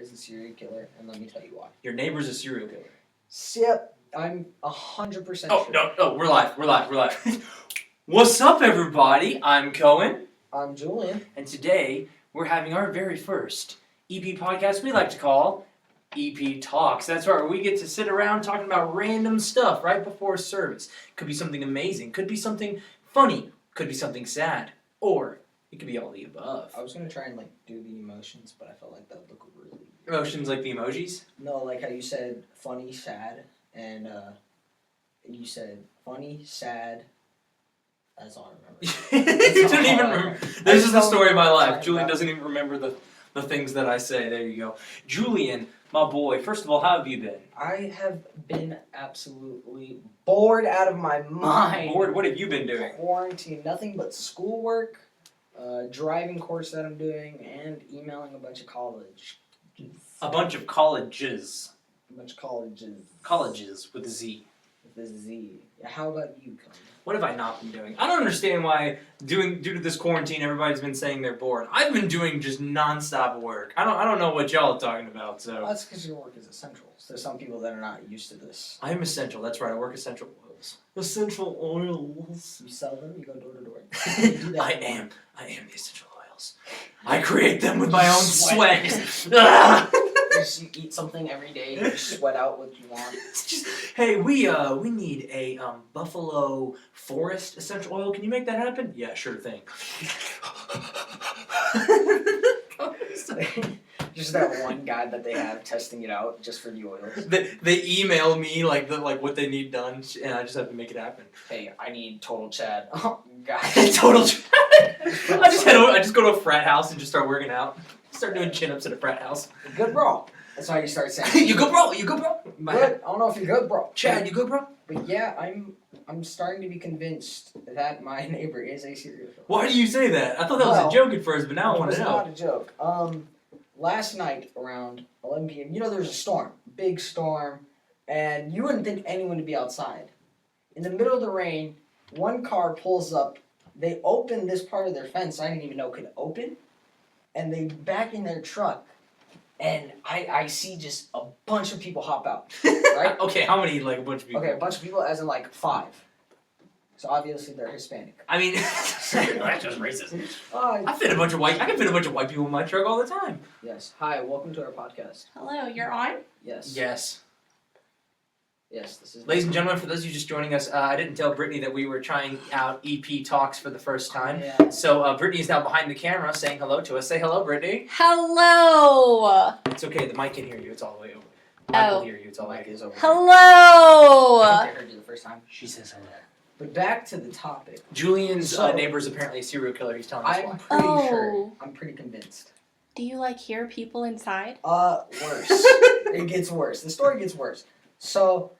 is a serial killer, and let me tell you why. Your neighbor's a serial killer. Yep, I'm 100% sure. No, we're live. What's up, everybody? I'm Cohen. I'm Julian. And today, we're having our very first EP podcast we like to call EP Talks. That's right, we get to sit around talking about random stuff right before service. Could be something amazing, could be something funny, could be something sad, or it could be all the above. I was going to try and do the emotions, but I felt like that would look really weird. Emotions like the emojis? No, like how you said funny, sad, and you said funny, sad. That's all I remember. You don't even remember. This is the story of my life. Julian about. doesn't even remember the things that I say. There you go. Julian, my boy, first of all, how have you been? I have been absolutely bored out of my mind. Bored? What have you been doing? Quarantine, nothing but schoolwork, driving course that I'm doing, and emailing a bunch of colleges. A bunch of colleges. A bunch of colleges. Colleges with a Z. With a Z. How about you, Cody? What have I not been doing? I don't understand why, due to this quarantine, everybody's been saying they're bored. I've been doing just nonstop work. I don't know what y'all are talking about. So well, that's because your work is essential. So there's some people that are not used to this. I am essential. That's right. I work essential oils. Essential oils. You sell them. You go door to door. I am the essential oils. I create them with my own sweat. You eat something every day. You sweat out what you want. It's just, hey, we need a buffalo forest essential oil. Can you make that happen? Yeah, sure thing. Just that one guy that they have testing it out just for the oils. They email me like what they need done, and I just have to make it happen. Hey, I need total Chad. Oh God, total Chad. I just go to a frat house and just start working out. Start doing chin-ups at a frat house. Good bro. That's how you start saying. You good bro? You good bro? Good. I don't know if you're good bro. Chad, you good bro? But yeah, I'm starting to be convinced that my neighbor is a serial killer. Why do you say that? I thought that was a joke at first, but now I want to know. It's not a joke. Last night around 11 p.m., there was a storm, big storm, and you wouldn't think anyone would be outside. In the middle of the rain, one car pulls up. They open this part of their fence I didn't even know could open, and they back in their truck, and I see just a bunch of people hop out. Right? Okay, how many? Like a bunch of people? Okay, a bunch of people, as in 5. So obviously they're Hispanic. I mean, that's just racist. I can fit a bunch of white people in my truck all the time. Yes. Hi, welcome to our podcast. Hello, you're on? Yes. Yes. Yes, this is... Ladies and gentlemen, for those of you just joining us, I didn't tell Brittany that we were trying out EP Talks for the first time. Yeah. So Brittany is now behind the camera saying hello to us. Say hello, Brittany. Hello! It's okay, the mic can hear you. It's all the way over. Mike will hear you. It's all the way over. Hello! I think I heard you the first time. She says hello. But back to the topic. Julian's neighbor is apparently a serial killer. He's telling us why. I'm pretty sure. I'm pretty convinced. Do you hear people inside? Worse. It gets worse. The story gets worse. So,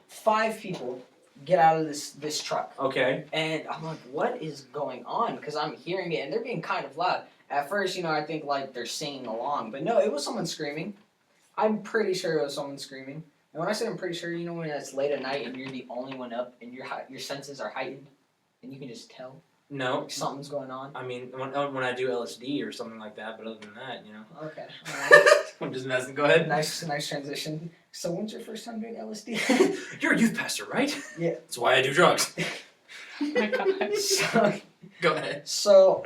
5 people get out of this truck. Okay. And I'm like, what is going on? Because I'm hearing it, and they're being kind of loud. At first, I think they're singing along, but no, it was someone screaming. I'm pretty sure it was someone screaming. And when I say I'm pretty sure, when it's late at night and you're the only one up and your senses are heightened and you can just tell something's going on. I mean, when I do LSD or something like that, but other than that, Okay. I'm just messing. Go ahead. Nice transition. So when's your first time doing LSD? You're a youth pastor, right? Yeah. That's why I do drugs. Oh my God. Go ahead. So,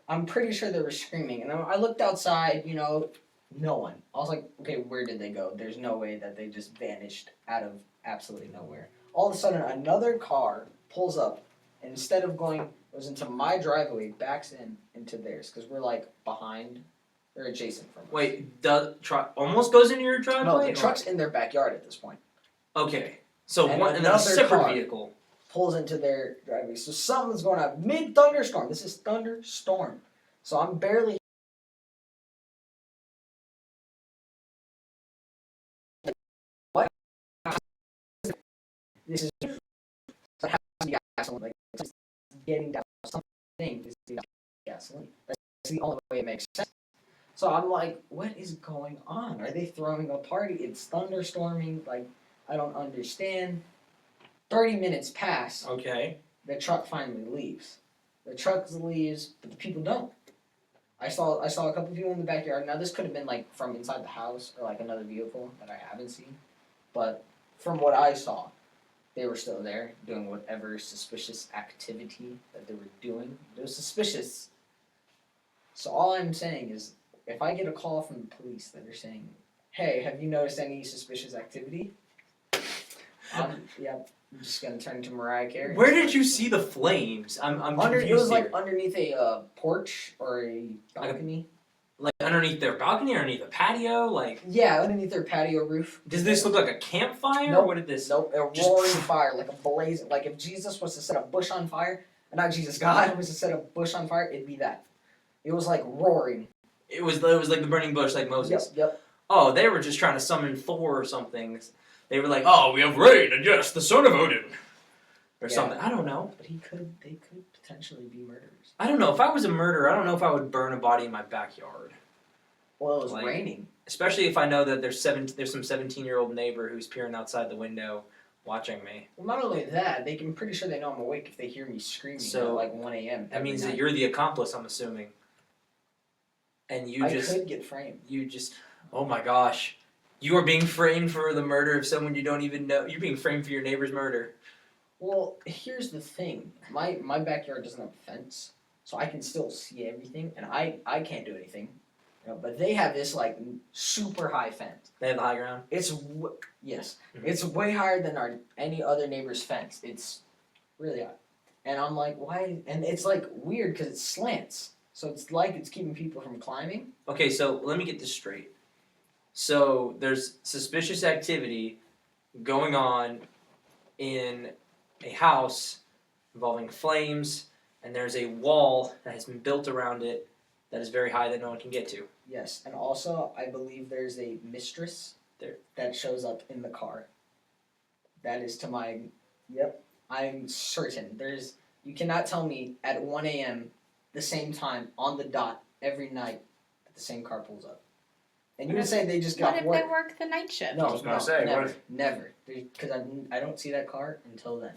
I'm pretty sure they were screaming. And I looked outside, no one. I was like, okay, where did they go? There's no way that they just vanished out of absolutely nowhere. All of a sudden, another car pulls up, and instead of goes into my driveway, backs into theirs, because we're behind, or adjacent from us. Wait, the truck almost goes into your driveway? No, the truck's in their backyard at this point. Okay, so and a separate car vehicle pulls into their driveway. So something's going on mid-thunderstorm. This is thunderstorm. So I'm barely... What? This is... gasoline. Getting down something is gasoline. That's the only way it makes sense. So I'm like, what is going on? Are they throwing a party? It's thunderstorming. I don't understand. 30 minutes pass. Okay. The truck finally leaves. The truck leaves, but the people don't. I saw a couple people in the backyard. Now this could have been like from inside the house or like another vehicle that I haven't seen, but from what I saw, they were still there doing whatever suspicious activity that they were doing. It was suspicious. So all I'm saying is, if I get a call from the police that are saying, "Hey, have you noticed any suspicious activity?" Yeah, I'm just gonna turn to Mariah Carey. Where did you see the flames? I'm confused It was here. like underneath a porch or a balcony. Like underneath their balcony or underneath a patio? Like, Yeah, underneath their patio roof. does this look like a campfire? Nope. Or what did this? Nope, a Just- roaring fire, like a blaze. Like if Jesus was to set a bush on fire, and not Jesus, God was to set a bush on fire, it'd be that. It was like roaring. It was like the burning bush, like Moses. Yep. Oh, they were just trying to summon Thor or something. They were like, oh, we have rain, and yes, the son of Odin. Or Yeah. something. I don't know. But they could potentially be murderers. I don't know. If I was a murderer, I don't know if I would burn a body in my backyard. Well, it was Like- raining. Especially if I know that there's some 17-year-old neighbor who's peering outside the window watching me. Well, not only that, I'm pretty sure they know I'm awake if they hear me screaming So, at like 1 a.m. That every means night. that you're the accomplice, I'm assuming. And you I just, could get framed. oh my gosh. You are being framed for the murder of someone you don't even know. You're being framed for your neighbor's murder. Well, here's the thing. My backyard doesn't have a fence, so I can still see everything, and I can't do anything. You know, but they have this like super high fence. They have the high ground. Yes, Mhm. it's way higher than any other neighbor's fence. It's really high, and I'm like, why? And it's like weird because it slants, so it's like it's keeping people from climbing. Okay, so let me get this straight. So there's suspicious activity going on in a house involving flames, and there's a wall that has been built around it that is very high that no one can get to. Yes, and also I believe there's a mistress There. that shows up in the car. That is to my, yep, I'm certain. You cannot tell me at 1 a.m. the same time on the dot every night that the same car pulls up. And you would say they just What got if work. they work the night shift? No, I was gonna no, say, never, what if- never. Because I don't see that car until then.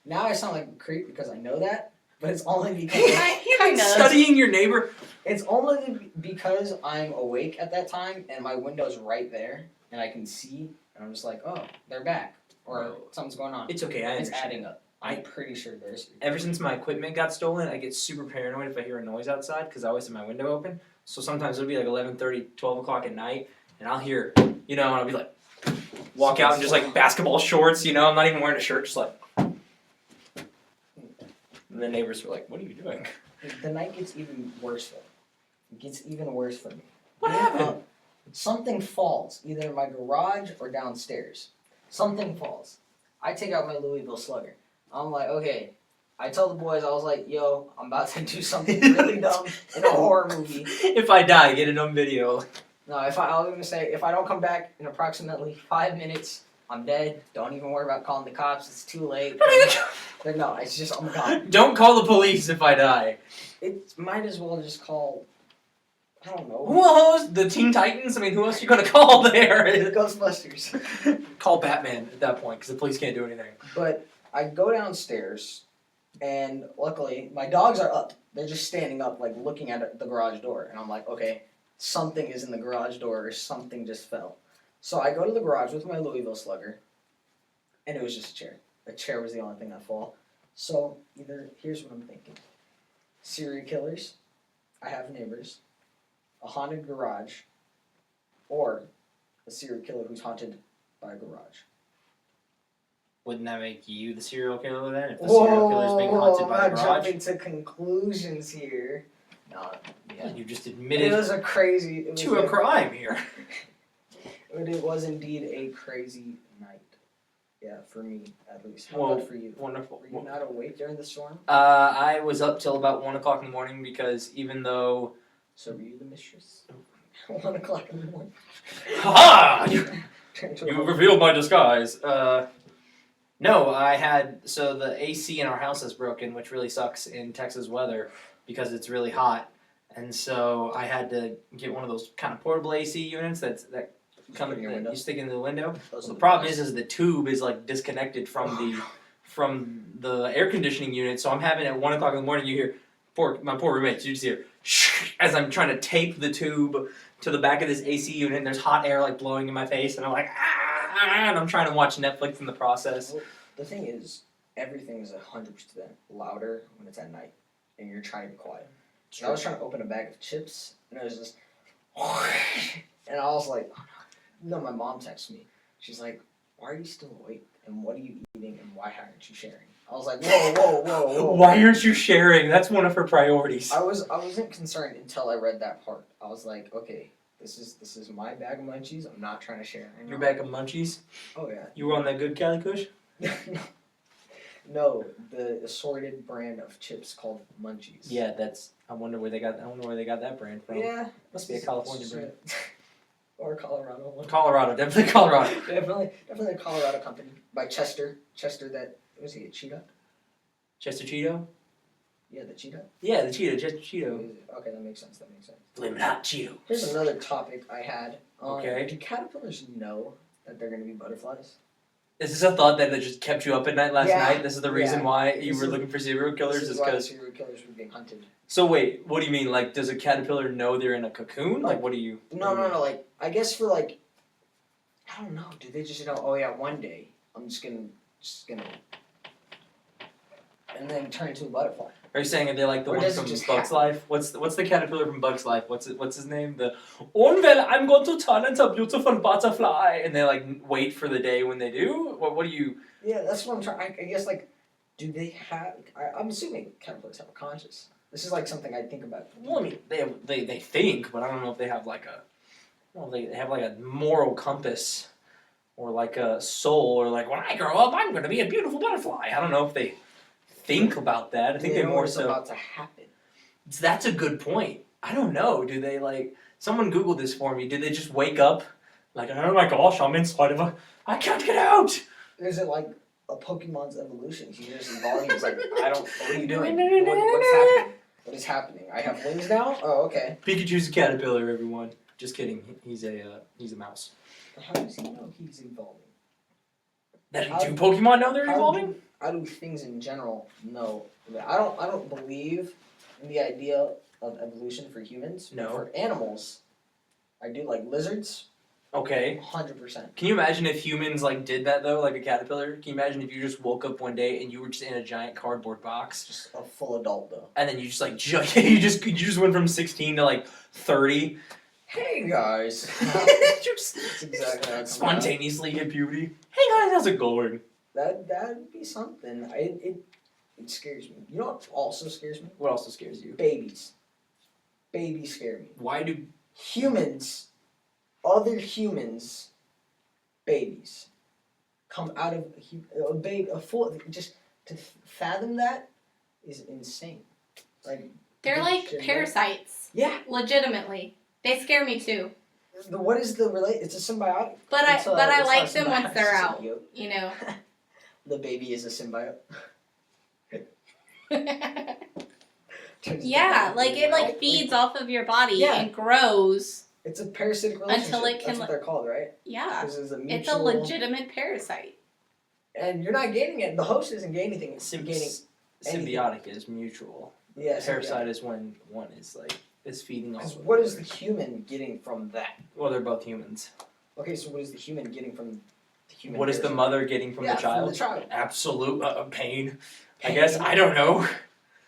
Now I sound like a creep because I know that, but it's only because Kind of. Studying your neighbor. it's only because I'm awake at that time and my window's right there and I can see and I'm just like, oh, they're back or No. something's going on. It's okay, I It's understand. adding up. I'm pretty sure there's. Ever since my equipment got stolen, I get super paranoid if I hear a noise outside because I always have my window open. So sometimes it'll be like 11:30, 12 o'clock at night, and I'll hear, and I'll be like, walk out in just like basketball shorts, I'm not even wearing a shirt, just like. And the neighbors were like, what are you doing? The night gets even worse though. It gets even worse for me. What happened? Something falls, either in my garage or downstairs. Something falls. I take out my Louisville Slugger. I'm like, okay. I tell the boys, I was like, yo, I'm about to do something really dumb in a horror movie. If I die, get it on video. No, I was gonna say, if I don't come back in approximately 5 minutes, I'm dead. Don't even worry about calling the cops. It's too late. But no, it's just, I'm gone. Don't call the police if I die. It might as well just call, I don't know, Who else? The Teen Titans? I mean, who else are you gonna call there? Ghostbusters. Call Batman at that point because the police can't do anything. But I go downstairs, and luckily my dogs are up. They're just standing up, like looking at the garage door, and I'm like, okay, something is in the garage door, or something just fell. So I go to the garage with my Louisville Slugger, and it was just a chair. A chair was the only thing that fell. So here's what I'm thinking: serial killers, I have neighbors, a haunted garage, or a serial killer who's haunted by a garage. Wouldn't that make you the serial killer then? If the serial killer's being haunted by I'm the not garage? jumping to conclusions here. No, yeah. You just It admitted was a crazy. It was to a crime here. But it was indeed a crazy night. Yeah, for me at least. How Well, about for you? Wonderful. Were you not awake during the storm? I was up till about 1 o'clock in the morning because even though... So were you the mistress? 1 o'clock in the morning. Ha! Turned to You a- revealed my disguise. No, so the AC in our house is broken, which really sucks in Texas weather because it's really hot. And so I had to get one of those kind of portable AC units that come Stick in your window. you stick in the window. Those are The the problem best. is the tube is like disconnected from the air conditioning unit. So I'm having at 1 o'clock in the morning. You hear my poor roommate. You just hear as I'm trying to tape the tube to the back of this AC unit, and there's hot air like blowing in my face, and I'm like, and I'm trying to watch Netflix in the process. Well, the thing is, everything is 100% louder when it's at night, and you're trying to be quiet. I was trying to open a bag of chips, and it was just, and I was like, oh, no. My mom texted me. She's like, why are you still awake? And what are you eating? And why aren't you sharing? I was like, whoa. Why aren't you sharing? That's one of her priorities. I wasn't concerned until I read that part. I was like, okay, this is my bag of munchies. I'm not trying to share. Your bag of munchies? Oh yeah. You were on that good Cali Kush? No, the assorted brand of chips called Munchies. Yeah, that's. I wonder where they got that brand from. Yeah, Must be a California brand. Or Colorado one. Colorado, definitely Colorado. Definitely a Colorado company by Chester. That was he a cheetah? Chester Cheeto? Yeah, the cheetah. Yeah, the Cheeto, Chester Cheeto. Okay, that makes sense. Flamin' hot Cheeto. Here's another topic I had. Okay. Do caterpillars know that they're going to be butterflies? Is this a thought that just kept you up at night last Yeah. night? This is the reason Yeah. why you This were is- looking for serial killers? This Is is why the because. serial killers were being hunted. So wait, what do you mean? Like, does a caterpillar know they're in a cocoon? Like, what do you? No. Like, I guess for like, I don't know. Do they just know? Oh yeah, one day I'm just gonna, and then turn into a butterfly. Are you saying are they like the Or one does it from just Bugs happen? Life? What's the caterpillar from Bugs Life? What's his name? The oh well, I'm going to turn into a beautiful butterfly, and they like wait for the day when they do. What do you? Yeah, that's what I'm trying. I guess like, do they have? I'm assuming caterpillars have a conscience. This is like something I think about. Well, I mean, they think, but I don't know if they have like a. Well, they have like a moral compass, or like a soul, or like when I grow up, I'm going to be a beautiful butterfly. I don't know if they think about that. I think they they know more what's so. about to happen. That's a good point. I don't know. Do they like someone Googled this for me? Did they just wake up like, oh my gosh, I'm inside of a I can't get out? Is it like a Pokemon's evolution? He's just evolving. He's like, I don't. What are you doing? What's happening? What is happening? I have wings now. Oh, okay. Pikachu's a caterpillar, everyone. Just kidding. He's a mouse. How does he know he's evolving? That How- do Pokemon know they're how evolving? How do things in general know? I don't believe in the idea of evolution for humans. But No. for animals, I do. Like lizards, Okay. 100%. Can you imagine if humans like did that though, like a caterpillar? Can you imagine if you just woke up one day and you were just in a giant cardboard box, Just a full adult though. and then you just like you just went from 16 to like 30? Hey guys. Just That's exactly how it's spontaneously hit puberty. Hey guys, how's it going? That'd be something. It scares me. You know what also scares me? What also scares you? Babies. Babies scare me. Why do Humans, other humans, babies, come out of a baby, a full. Just to fathom that is insane. Like They're like Genetic- parasites. Yeah. Legitimately. They scare me too. What is the relate? It's a symbiotic. But I It's like not them symbiotic, once they're it's a out. symbiote. You know. The baby is a symbiote. Turns into Yeah, a like baby. it like feeds off of your body Yeah. and grows. It's a parasitic relationship. Until it can That's what they're called, right? Yeah. Because it's a mutual. It's a legitimate parasite. And you're not gaining it. The host isn't gaining anything. It's gaining. anything. symbiotic is mutual. Yeah. Parasite is when one is feeding off. Because of what the is the other. human getting from that? Well, they're both humans. Okay, so what is the human getting from the human? What is the parasite? mother getting from Yeah, the child? From the child. Absolute pain. I Pain. guess I don't know.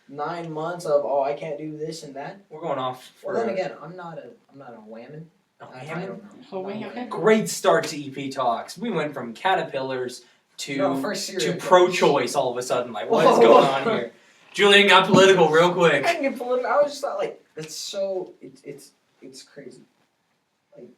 9 months of I can't do this and that. We're going off for Well, then again, I'm not a whammon. a I whammon. don't know. A I'm not whammon? Great start to EP Talks. We went from caterpillars to No, first serial killers. pro-choice all of a sudden. Like, what is Whoa. going on here? Julian got political real I quick. didn't get political. I was just thought like that's so it's crazy. Like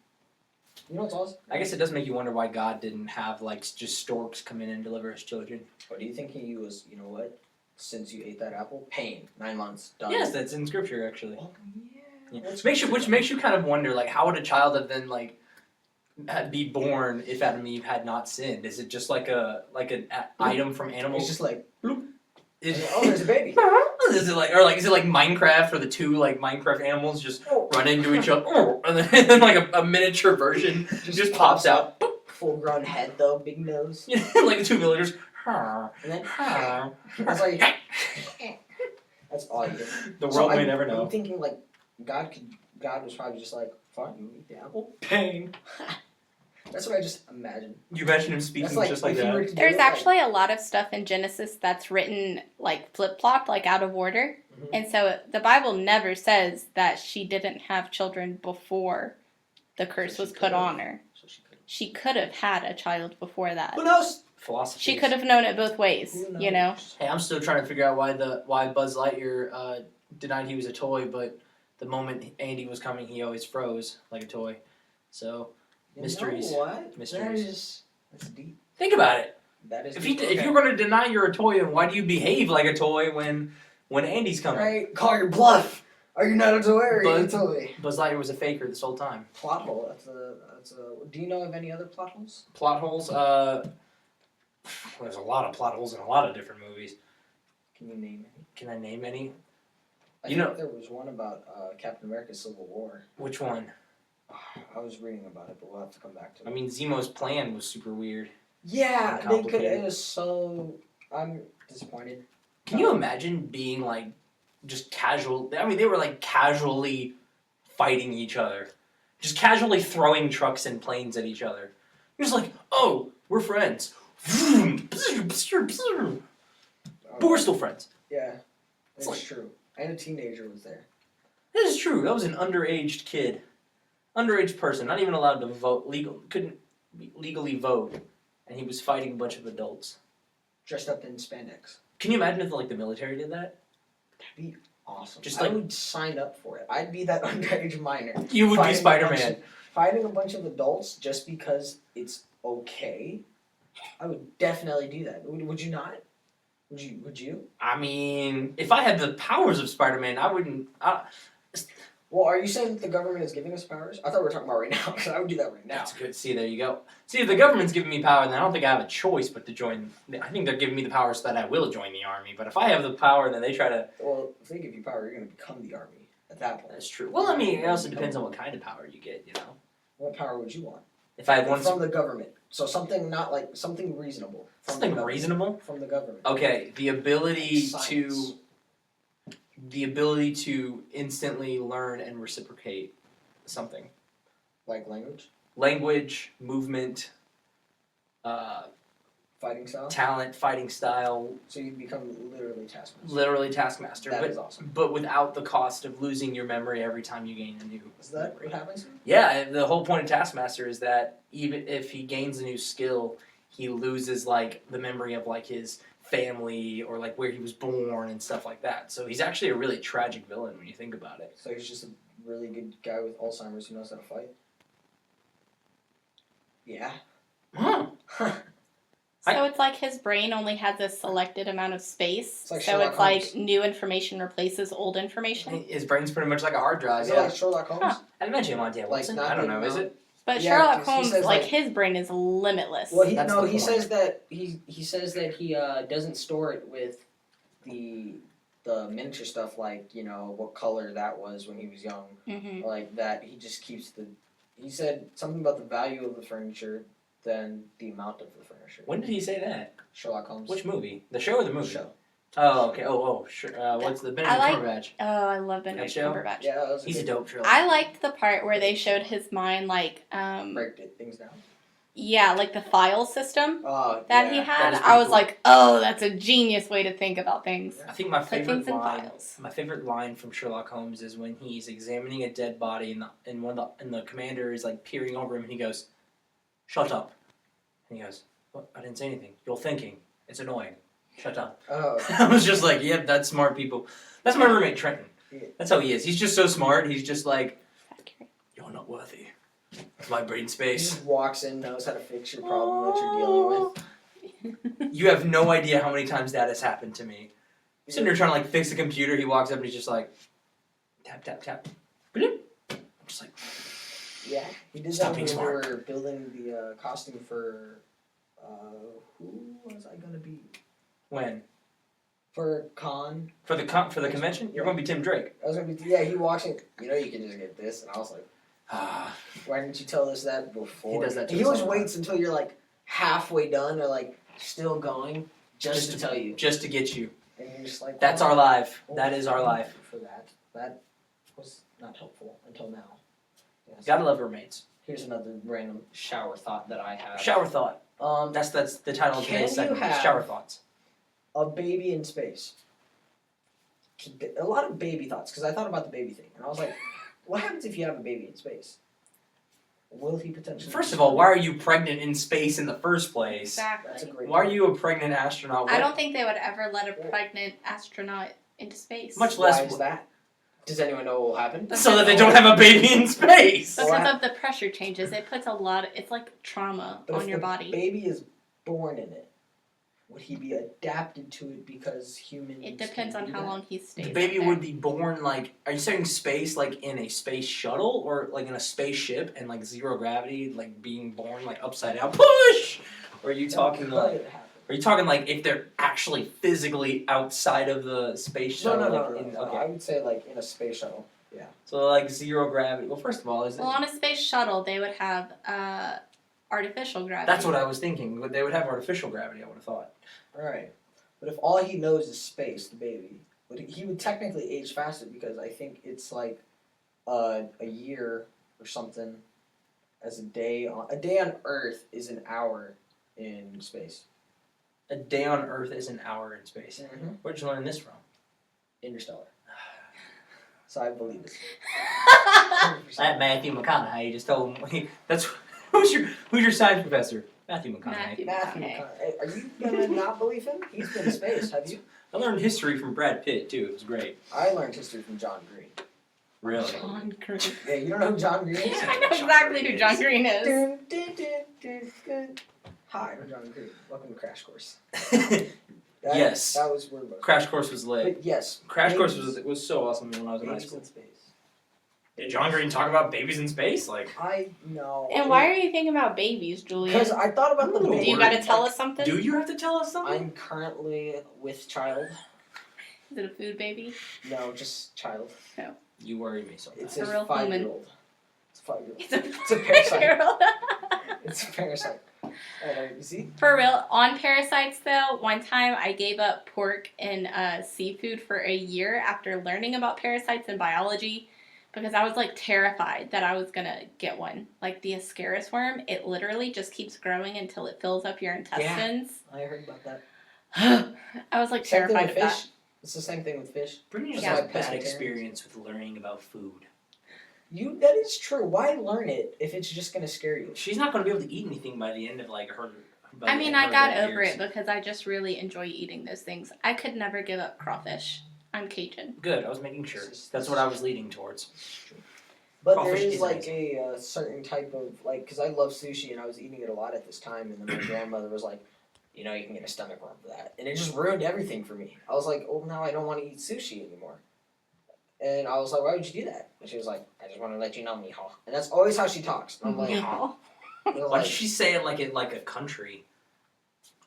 you know what's awesome? I guess it does make you wonder why God didn't have like just storks come in and deliver his children. Or do you think he was? You know what? Since you ate that apple, pain. 9 months done. Yes, that's in scripture actually. Oh yeah. Yeah. What's Which makes you kind of wonder, like, how would a child have then like be born if Adam and Eve had not sinned? Is it just like an item from animals? It's just like Is, oh, there's a baby. is it like Minecraft, where the two like Minecraft animals just Oh. run into each other, and then like a miniature version just pops out, Full grown head though, big nose, like the two villagers. and then that's all you. That's all you get. The So world may I'm- never know. I'm thinking like God was probably just like, fine, you eat the apple. Pain. That's what I just imagine. You imagine him speaking That's like just like if you were that. to do There's it, like- actually a lot of stuff in Genesis that's written like flip-flopped, like out of order. Mhm. And so the Bible never says that she didn't have children before the curse So was she put could've. on her. So she could. She could have had a child before that. Who knows? Philosophy. She could have known it both ways, Who you know? knows? Hey, I'm still trying to figure out why Buzz Lightyear denied he was a toy, but the moment Andy was coming, he always froze like a toy. So You Mysteries. know what? Mysteries. That's deep. think about it. That is If deep. if you're going to deny you're a toy, then why do you behave like a toy when Andy's coming? Right, call your bluff. Are you not a toy or are you a But- toy? Buzz Lightyear was a faker this whole time. Plot hole. That's a. Do you know of any other plot holes? Plot holes. There's a lot of plot holes in a lot of different movies. Can you name any? Can I name any? I You think know- there was one about Captain America: Civil War. Which one? I was reading about it, but we'll have to come back to it. I mean, Zemo's plan was super weird. Yeah, and they could. complicated. It was so. I'm disappointed. Can you imagine being like just casual? I mean, they were like casually fighting each other, just casually throwing trucks and planes at each other. You're just like, oh, we're friends. But we're still friends. Yeah, It's it's like- true. And a teenager was there. This is true. That was an underage kid, underage person, not even allowed to vote. Couldn't legally vote, and he was fighting a bunch of adults. Dressed up in spandex. Can you imagine if like the military did that? Awesome. Just I like- would sign up for it. I'd be that underage minor. You would be Fighting a bunch Spider-Man. of- Fighting a bunch of adults just because it's okay. I would definitely do that. Would you not? Would you? I mean, if I had the powers of Spider-Man, I wouldn't. Well, are you saying that the government is giving us powers? I thought we were talking about right now, because I would do that right now. That's good. See, there you go. See, if the government's giving me power, then I don't think I have a choice but to join. I think they're giving me the power so that I will join the army. But if I have the power, then they try to. Well, if they give you power, you're going to become the army at that point. That's true. Well, I mean, it also depends on what kind of power you get. You know, What power would you want? if I had one From the government. So something not like, something reasonable. From something the government. reasonable. From the government. Okay, the ability Science. to instantly learn and reciprocate something. Like language, Language, movement, fighting style. talent, fighting style, So you become literally taskmaster. literally Taskmaster, That but is awesome. but without the cost of losing your memory every time you gain a new Is that memory. what happens? Yeah, the whole point of Taskmaster is that even if he gains a new skill, he loses like the memory of like his family or like where he was born and stuff like that. So he's actually a really tragic villain when you think about it. So he's just a really good guy with Alzheimer's who knows how to fight. Yeah. Huh. So it's like his brain only has a selected amount of space. It's like so Sherlock it's like Holmes. new information replaces old information. His brain's pretty much like a hard drive. Is it Yeah, like Sherlock Holmes? Huh. I'd imagine Monty Like, Wilson. not I don't the know. Is amount- it? But Yeah, Sherlock 'cause he Holmes, says, like like- his brain is limitless. Well, he That's no, the he point. says that he says that he doesn't store it with the miniature stuff like what color that was when he was young, hmm like that he just keeps the. He said something about the value of the furniture than the amount of the furniture. When did he say that? Sherlock Holmes. Which movie? The show or the movie? show? Oh, okay. Oh, sure. What's the Benedict like- Cumberbatch? Oh, I love Benedict show? Cumberbatch. Yeah, that was He's a good. dope trilogy. I liked the part where they showed his mind, like, break things down. yeah, like the file system Oh, that yeah. he had. is I pretty was cool. like, oh, that's a genius way to think about things. I think my Put favorite things in line. files. My favorite line from Sherlock Holmes is when he's examining a dead body and the commander is like peering over him and he goes, "Shut up," and he goes, "What? I didn't say anything. You're thinking. It's annoying. Shut up." Oh, I was just like, "Yep, that's smart people." That's my roommate Trenton. Yeah. That's how he is. He's just so smart. He's just like, "You're not worthy of my brain he space." just walks in, knows how to fix your problem that you're dealing with. You have no idea how many times that has happened to me. I'm sitting there trying to like fix a computer. He walks up and he's just like, tap tap tap. Bloop. I'm just like, Yeah, he did Stop that being when smart. we were building the costume for. Who was I gonna be? when For con. for the convention, you're gonna be Tim Drake. I was gonna be. Yeah, he walks in. You can just get this, and I was like, Ah, why didn't you tell us that before? He does that to He us always all the waits until you're like halfway done or like still going just to tell you, just to get you. and you're just like. That's oh, our life. oh, That is our life. For that. That was not helpful until now. Yes. Gotta love roommates. Here's another random shower thought that I have. Shower thought. Um, That's the title of Can today's you segment. have- Shower thoughts. a baby in space. A lot of baby thoughts, because I thought about the baby thing, and I was like, what happens if you have a baby in space? Will he potentially? First of all, why are you pregnant in space in the first place? Exactly. That's a great. Why are you a pregnant astronaut? I don't think they would ever let a pregnant astronaut into space. Much Why less is that? Does anyone know what will happen? so that they don't have a baby in space. So Because of the pressure changes, it puts a lot. It's like trauma But on if your the body. baby is born in it, would he be adapted to it because humans? It depends can on do how that? long he stays. The baby up there. would be born like. Are you saying space like in a space shuttle or like in a spaceship and like zero gravity, like being born like upside down? Push. Or are you talking That like? could happen. Are you talking like if they're actually physically outside of the space No, shuttle? no, no, like no, in, no. okay. I would say like in a space shuttle. So like zero gravity. Well, first of all, is it? Well, on a space shuttle, they would have artificial gravity. That's what I was thinking. But they would have artificial gravity. I would have thought. All right, but if all he knows is space, the baby, he would technically age faster because I think it's like a year or something as a day on Earth is an hour in space. A day on Earth is an hour in space. Mm-hmm. Where'd you learn this from? Interstellar. So I believe it. That Matthew McConaughey just told me. That's who's your science professor? Matthew McConaughey. Matthew Okay. McConaughey. Are you gonna not believe him? He's been in space. Have you? I learned history from Brad Pitt too. It was great. I learned history from John Green. Really. John Green. Yeah, you don't know who John Green is? I know exactly who John Green is. Dun, dun, dun, dun, dun. Hi, I'm John Green. Welcome to Crash Course. That- Yes. That was weird. Crash Course was lit. But yes. Crash Course babies- was so awesome when I was in high babies school. in space. Did John Green talk about babies in space? Like, I know. And why are you thinking about babies, Julian? Because I thought about the Do Do baby. you got to tell us something? do you have to tell us something? I'm currently with child. Is it a food baby? No, just child. You worry me sometimes. It's A a real 5-year-old. It's a 5-year-old. It's a, It's a parasite. parasite. It's a parasite. You see? For real, on parasites though, one time I gave up pork and seafood for a year after learning about parasites and biology because I was like terrified that I was gonna get one. Like the Ascaris worm, it literally just keeps growing until it fills up your intestines. I heard about that. I was like Same thing terrified with of fish. that. It's the same thing with fish. Brittany just Yeah. has a bad Pescatarians. experience with learning about food. That is true. Why learn it if it's just gonna scare you? She's not going to be able to eat anything by the end of like her. by I the mean, end I of her got adult over years. it because I just really enjoy eating those things. I could never give up crawfish. I'm Cajun. Good. I was making sure. That's what I was leading towards. But Crawfish there is is like a certain type of like, because I love sushi and I was eating it a lot at this time, and then my grandmother was like, you know, you can get a stomach worm for that, and it just ruined everything for me. I was like, oh, now I don't want to eat sushi anymore. And I was like, why would you do that? And she was like, I just want to let you know, mijo. And that's always how she talks. And I'm like, Mijo. I was Why like, did she say it like a country?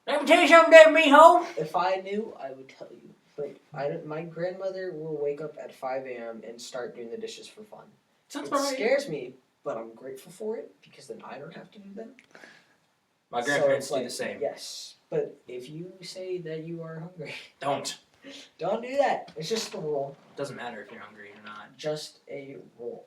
Let me tell you something there, mijo. if I knew, I would tell you. But my grandmother will wake up at 5 a.m. and start doing the dishes for fun. Sounds It about right. scares me, but I'm grateful for it because then I don't have to do them. My So grandparents it's do like, the same. Yes, but if you say that you are hungry, Don't. don't do that. It's just a rule. Doesn't matter if you're hungry or not. Just a rule.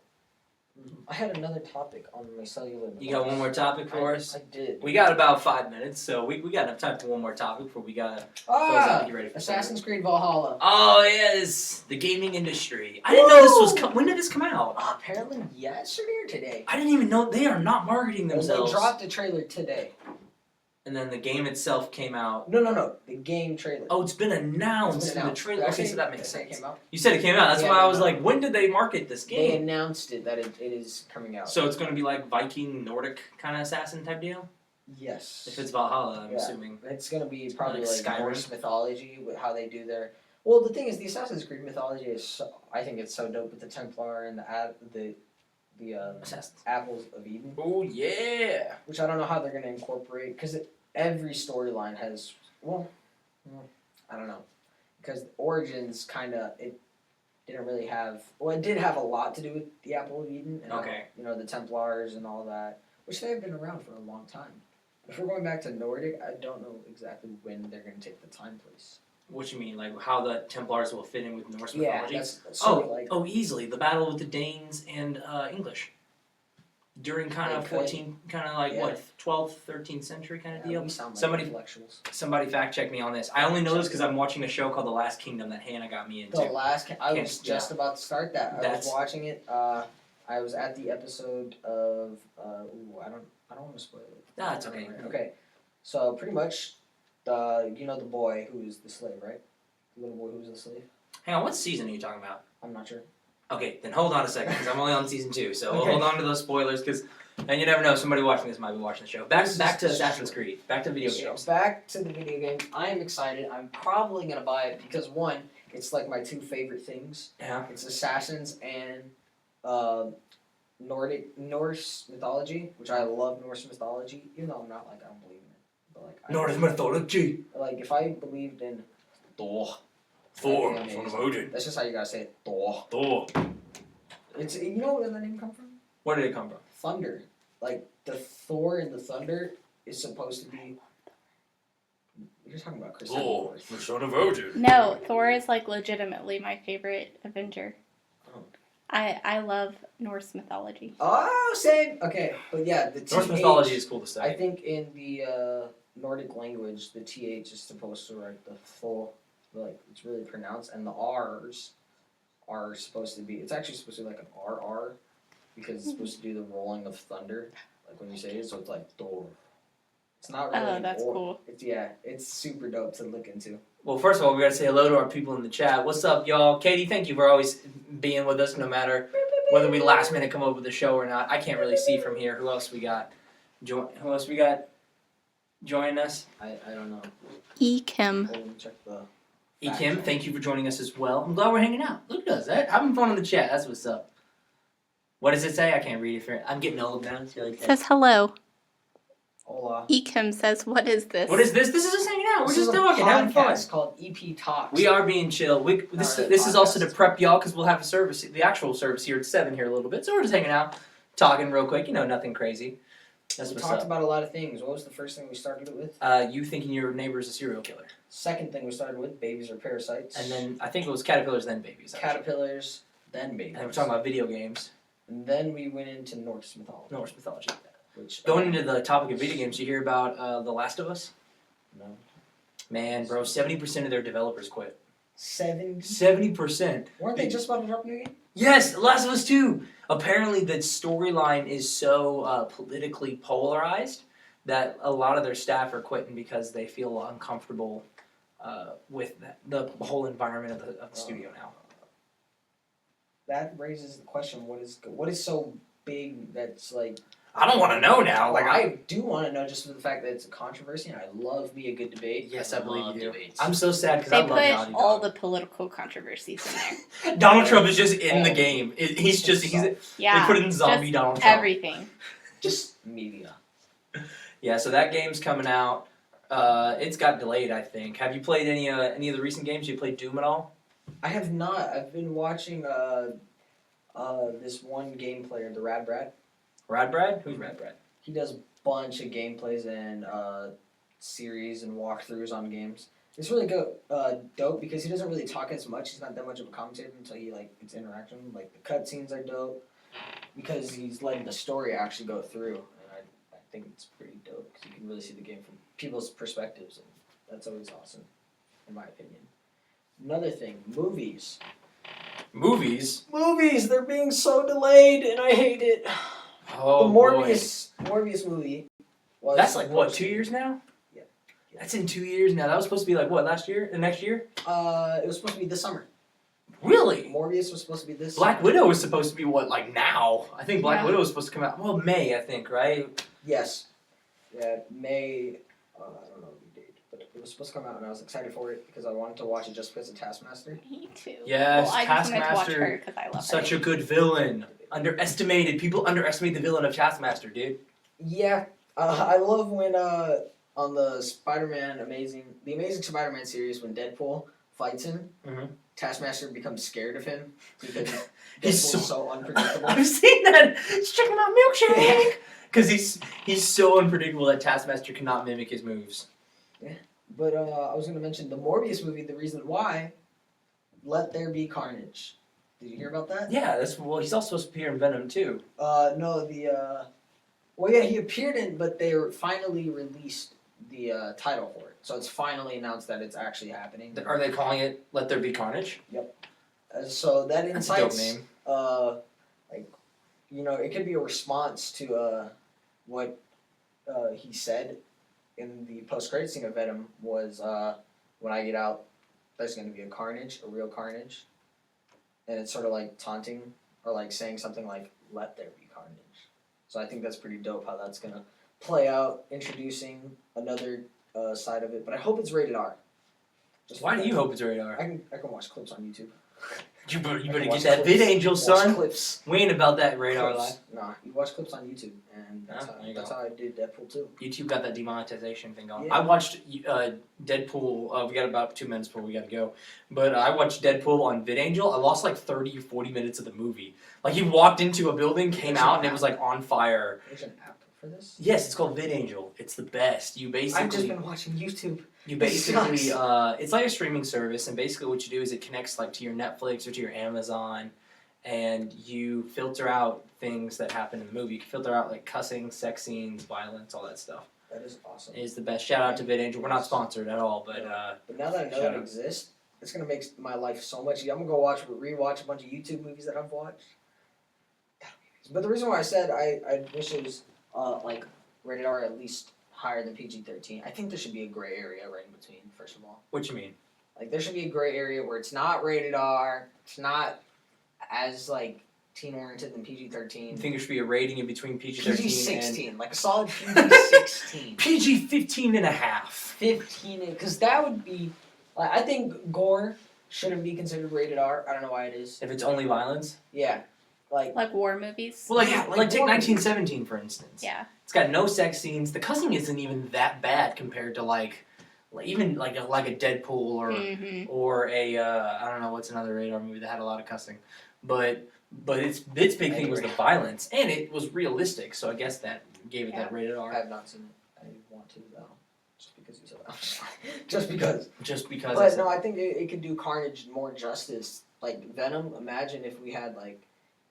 I had another topic on my cellular. You got one more topic for us? I did. We got about 5 minutes, so we got got enough time for one more topic before we gotta close out. Get ready for Assassin's Creed Valhalla. Oh yes, the gaming industry. I didn't know this was. When did this come out? Apparently yesterday or today. I didn't even know they are not marketing They themselves. dropped a trailer today. And then the game itself came out. No. The game trailer. Oh, it's been announced It's been in the announced. trailer. Okay, Actually, so that makes it sense. came out. You said it came out. That's Yeah, why I no, was no. like, when did they market this They game? announced it that it is coming out. So it's going to be like Viking, Nordic kind of assassin type deal. Yes. If it's Valhalla, I'm Yeah. assuming. It's gonna be probably Like like Skyrim? Norse mythology with how they do their. Well, the thing is, the Assassin's Creed mythology is. So, I think it's so dope with the Templar and the Assassins. Apples of Eden, Oh yeah. which I don't know how they're gonna incorporate because every storyline has. Well, I don't know, because Origins kind of it didn't really have. Well, it did have a lot to do with the Apple of Eden and Okay. you know the Templars and all that, which they have been around for a long time. If we're going back to Nordic, I don't know exactly when they're going to take the time place. What you mean, like how the Templars will fit in with Norse Yeah, mythology? that's sort of like. Easily the battle with the Danes and English during kind of They could. 14, kind of like Yeah. what 12th, 13th century kind of Yeah, deal. we sound like Somebody- intellectuals. Somebody fact check me on this. I only know this because I'm watching a show called The Last Kingdom that Hannah got me into. The last, I was Can't- just about to start that. I That's- was watching it. I was at the episode of. I don't want to spoil it. That's okay. Okay, so pretty much, the boy who is the slave, right? The little boy who was the slave. Hang on, what season are you talking about? I'm not sure. Okay, then hold on a second because I'm only on season 2, so we'll Okay. hold on to those spoilers because, and you never know, somebody watching this might be watching the show. Back This to is Assassin's short. Creed. Back to video So games. back to the video game. I am excited. I'm probably gonna buy it because one, it's like my two favorite things. Yeah. It's Assassins and Norse mythology, which I love Norse mythology, even though I'm not like I don't believe in it. But like Norse mythology. like if I believed in Thor. Thor, Thor, son of Odin. that's just how you gotta say it. Thor. Thor. It's where the name come from? Where did it come from? Thunder. Like the Thor and the thunder is supposed to be. You're talking about Chris Hemsworth. the son of Odin. No, Thor is like legitimately my favorite Avenger. Oh. I love Norse mythology. Oh, same. Okay, but yeah, the Norse TH, mythology is cool to I say. think in the Nordic language, the TH is supposed to write the full, like it's really pronounced, and the R's are supposed to be. It's actually supposed to be like an RR, because it's supposed to do the rolling of thunder, like when you say it. So it's like Thor. It's not really. Oh, an that's or. cool. It's super dope to look into. Well, first of all, we gotta say hello to our people in the chat. What's up, y'all? Katie, thank you for always being with us, no matter whether we last minute come up with the show or not. I can't really see from here. Who else we got? Who else we got joining us? I don't know. E. Kim. Hold on, check the. E. Kim, thank you for joining us as well. I'm glad we're hanging out. Look at us, having fun in the chat. That's what's up. What does it say? I can't read it. I'm getting old now. So It says hello. Hola. E. Kim says, "What is this?" what is this? This is us hanging out. We're This just is a talking, having fun. podcast called EP Talks. We are being chill. This really is also to podcast. prep y'all because we'll have a service, the actual service here at 7 here a little bit. So we're just hanging out, talking real quick. Nothing crazy. That's We what's talked up. about a lot of things. What was the first thing we started it with? You thinking your neighbor is a serial killer, Second thing we started with, babies or parasites. and then I think it was caterpillars, then babies. actually. caterpillars, then babies. And we're talking about video games, And then we went into Norse mythology. Norse mythology. Which Going into the topic of video games, you hear about The Last of Us? no. Man, bro, 70% of their developers quit. 70? 70%. Weren't they just about to drop a new game? Yes, Last of Us 2. Apparently, the storyline is so politically polarized that a lot of their staff are quitting because they feel uncomfortable with the whole environment of the studio now. That raises the question: what is so big that's like? I don't want to know now. Like I do want to know just for the fact that it's a controversy, and I love me a good debate. Yes, I believe love you. Debates. I'm so sad because I They love Naughty put all Dog. the political controversies in there. Donald Trump is just in the All. game. He's they Yeah, put in zombie just Donald Trump. everything. just media. Yeah, so that game's coming out. It's got delayed, I think. Have you played any of the recent games? You played Doom at all? I have not. I've been watching this one game player, the Rad Brad. Rad Brad? Who's Rad Brad? He does a bunch of gameplays and series and walkthroughs on games. It's really dope because he doesn't really talk as much. He's not that much of a commentator until it's interaction. Like the cutscenes are dope because he's letting the story actually go through. And I think it's pretty dope because you can really see the game from people's perspectives, and that's always awesome, in my opinion. Another thing, movies. Movies? Movies, they're being so delayed, and I hate it. Oh, The Morbius movie. Was That's like, what, supposed 2 to- years now? Yeah. That's in 2 years now. That was supposed to be like, what, last year? The next year? It was supposed to be this summer. Really? Morbius was supposed to be this. Black summer. Widow was supposed to be, what, like now? I think Black Yeah. Widow was supposed to come out, well, May, I think, right? Yes. Yeah, May. I don't know the date, but it was supposed to come out, and I was excited for it because I wanted to watch it just because of Taskmaster. Me too. Yes, well, I just wanted to watch Taskmaster, her because I love Such her. a good villain. Underestimated. People underestimate the villain of Taskmaster, dude. Yeah, I love when on the the Amazing Spider-Man series when Deadpool fights him, Mhm. Taskmaster becomes scared of him because He's Deadpool's so unpredictable. I've seen that. He's checking out milkshake because he's so unpredictable that Taskmaster cannot mimic his moves. Yeah. But I was gonna mention the Morbius movie. The reason why, Let There Be Carnage. Did you hear about that? Yeah, well. He's also supposed to appear in Venom too. No, well, yeah, he appeared in, but they finally released the title for it. So it's finally announced that it's actually happening. Are they calling it "Let There Be Carnage"? So that That's a dope incites, name. like, it could be a response to what he said in the post-credit scene of Venom was, when I get out, there's going to be a real carnage. And it's sort of like taunting or like saying something like, let there be carnage. So I think that's pretty dope how that's going to play out, introducing another side of it. But I hope it's rated R. Why do you hope it's rated R? I can watch clips on YouTube. You better get watch that clips. VidAngel, Watch son. clips. We ain't about that radar Clips. life. Nah, you watch clips on YouTube, and that's, Ah, there you that's go. how I did Deadpool too. YouTube got that demonetization thing going. Yeah. I watched Deadpool. We got about 2 minutes before we got to go. But I watched Deadpool on VidAngel. I lost like 30 or 40 minutes of the movie. Like he walked into a building, came out, and it was like on fire. There's an app for this? Yes, it's called VidAngel. It's the best. You I've just basically been watching YouTube. You It basically, sucks. it's like a streaming service, and basically what you do is it connects like to your Netflix or to your Amazon, and you filter out things that happen in the movie. You can filter out like cussing, sex scenes, violence, all that stuff. That is awesome. It is the best. Shout out to VidAngel. We're not sponsored at all, but But now that I know shout it out. exists, it's gonna make my life so much easier. I'm gonna go rewatch a bunch of YouTube movies that I've watched. That'll be amazing. But the reason why I said I wish it was like rated R at least higher than PG-13. I think there should be a gray area right in between. First of all, what you mean? like there should be a gray area where it's not rated R. It's not as like teen oriented than PG-13. You think there should be a rating in between PG-13 PG-16, like a solid PG-16. and PG-15 and a half? 15, because that would be, like, I think gore shouldn't be considered rated R. I don't know why it is. If it's only violence? Yeah, like Like war movies. Well, like, Yeah, like, like take war 1917 for instance. Yeah. It's got no sex scenes. The cussing isn't even that bad compared to even like a Deadpool or Mm-hmm. or a I don't know what's another radar movie that had a lot of cussing, but its big thing was the violence and it was realistic. So I guess that gave it that rated I R. have not seen it. I want to though, just because you said that. Just because. Just because. But no, I think it could do Carnage more justice. Like Venom. Imagine if we had like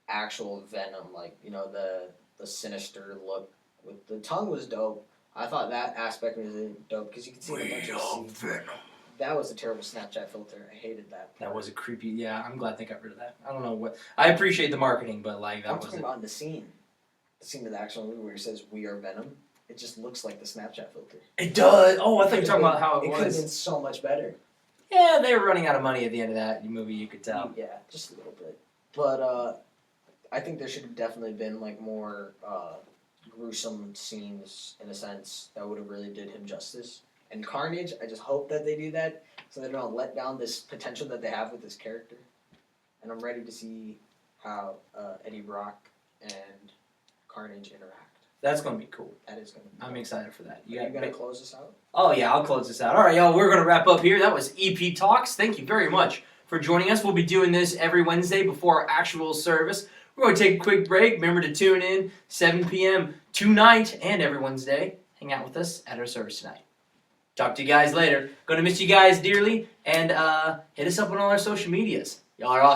actual Venom, like the sinister look. With the tongue was dope. I thought that aspect was dope because you could see a bunch of scenes. Venom. That was a terrible Snapchat filter. I hated that. That was a creepy. Yeah, I'm glad they got rid of that. I don't know what. I appreciate the marketing, but like I'm that was talking it. about the scene of the actual movie where it says "We are Venom." It just looks like the Snapchat filter. It does. Oh, I thought you were talking about how It could have been was. so much better. Yeah, they were running out of money at the end of that movie. You could tell. Yeah, just a little bit. But I think there should have definitely been like more gruesome scenes in a sense that would have really did him justice. And Carnage, I just hope that they do that so they don't let down this potential that they have with this character. And I'm ready to see how Eddie Brock and Carnage interact. That's gonna be cool. That is gonna be. I'm excited for that. Are you gonna close this out? Oh yeah, I'll close this out. All right, y'all, we're gonna wrap up here. That was EP Talks. Thank you very much for joining us. We'll be doing this every Wednesday before our actual service. We're going to take a quick break. Remember to tune in 7 p.m. tonight and every Wednesday. Hang out with us at our service tonight. Talk to you guys later. Gonna miss you guys dearly, and hit us up on all our social medias. Y'all are awesome.